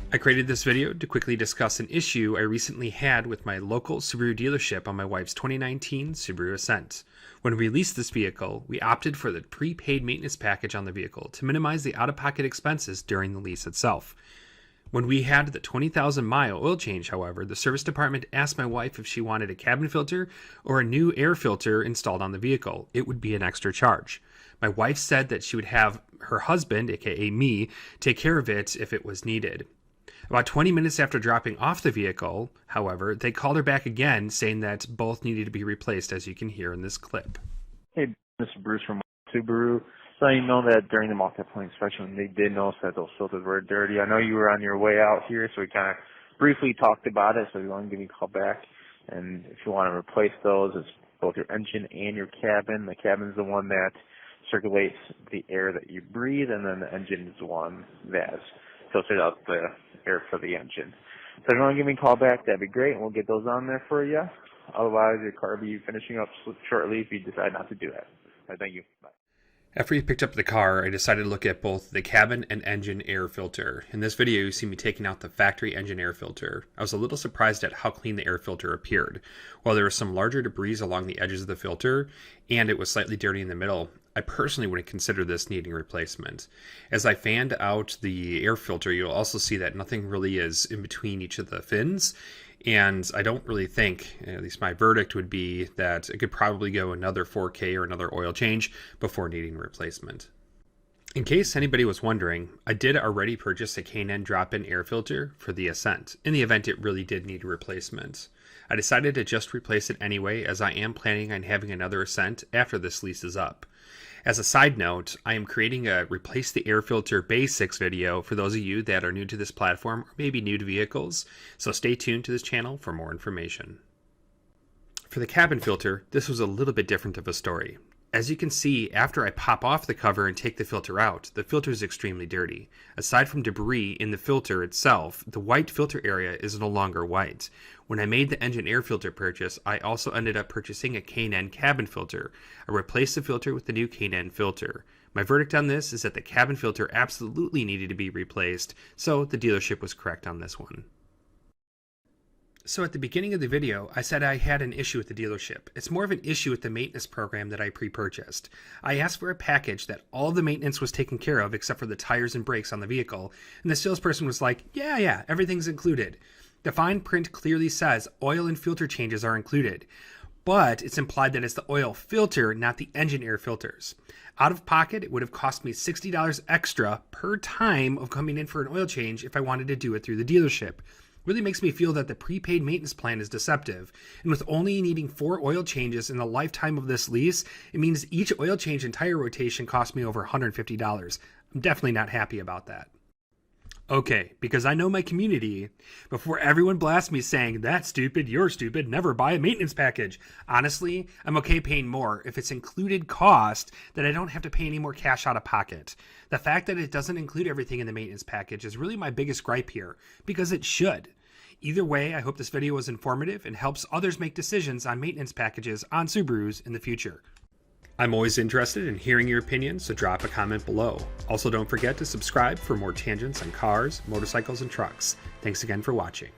I created this video to quickly discuss an issue I recently had with my local Subaru dealership on my wife's 2019 Subaru Ascent. When we leased this vehicle, we opted for the prepaid maintenance package on the vehicle to minimize the out-of-pocket expenses during the lease itself. When we had the 20,000-mile oil change, however, the service department asked my wife if she wanted a cabin filter or a new air filter installed on the vehicle. It would be an extra charge. My wife said that she would have her husband, aka me, take care of it if it was needed. About 20 minutes after dropping off the vehicle, however, they called her back again, saying that both needed to be replaced, as you can hear in this clip. Hey, this is Bruce from Subaru. So you know that during the multi-point inspection, they did notice that those filters were dirty. I know you were on your way out here, so we kind of briefly talked about it. So if you want to give me a call back, and if you want to replace those, it's both your engine and your cabin. The cabin is the one that circulates the air that you breathe, and then the engine is the one that filtered out the air for the engine. So if you want to give me a call back, that'd be great, and we'll get those on there for you. Otherwise, your car will be finishing up shortly if you decide not to do it. All right, thank you. Bye. After we picked up the car, I decided to look at both the cabin and engine air filter. In this video, you see me taking out the factory engine air filter. I was a little surprised at how clean the air filter appeared. While there was some larger debris along the edges of the filter, and it was slightly dirty in the middle, I personally wouldn't consider this needing replacement. As I fanned out the air filter, you'll also see that nothing really is in between each of the fins. And I don't really think, at least my verdict would be, that it could probably go another 4K or another oil change before needing replacement. In case anybody was wondering, I did already purchase a K&N drop-in air filter for the Ascent, in the event it really did need a replacement. I decided to just replace it anyway, as I am planning on having another Ascent after this lease is up. As a side note, I am creating a Replace the Air Filter Basics video for those of you that are new to this platform or maybe new to vehicles, so stay tuned to this channel for more information. For the cabin filter, this was a little bit different of a story. As you can see, after I pop off the cover and take the filter out, the filter is extremely dirty. Aside from debris in the filter itself, the white filter area is no longer white. When I made the engine air filter purchase, I also ended up purchasing a K&N cabin filter. I replaced the filter with the new K&N filter. My verdict on this is that the cabin filter absolutely needed to be replaced, so the dealership was correct on this one. So at the beginning of the video, I said I had an issue with the dealership. It's more of an issue with the maintenance program that I pre-purchased. I asked for a package that all the maintenance was taken care of except for the tires and brakes on the vehicle, and the salesperson was like, yeah, everything's included. The fine print clearly says oil and filter changes are included, but it's implied that it's the oil filter, not the engine air filters. Out of pocket, it would have cost me $60 extra per time of coming in for an oil change if I wanted to do it through the dealership. Really makes me feel that the prepaid maintenance plan is deceptive, and with only needing 4 oil changes in the lifetime of this lease, it means each oil change and tire rotation cost me over $150. I'm definitely not happy about that. Okay, because I know my community, before everyone blasts me saying, that's stupid, you're stupid, never buy a maintenance package. Honestly, I'm okay paying more if it's included cost that I don't have to pay any more cash out of pocket. The fact that it doesn't include everything in the maintenance package is really my biggest gripe here, because it should. Either way, I hope this video was informative and helps others make decisions on maintenance packages on Subarus in the future. I'm always interested in hearing your opinions, so drop a comment below. Also, don't forget to subscribe for more tangents on cars, motorcycles, and trucks. Thanks again for watching.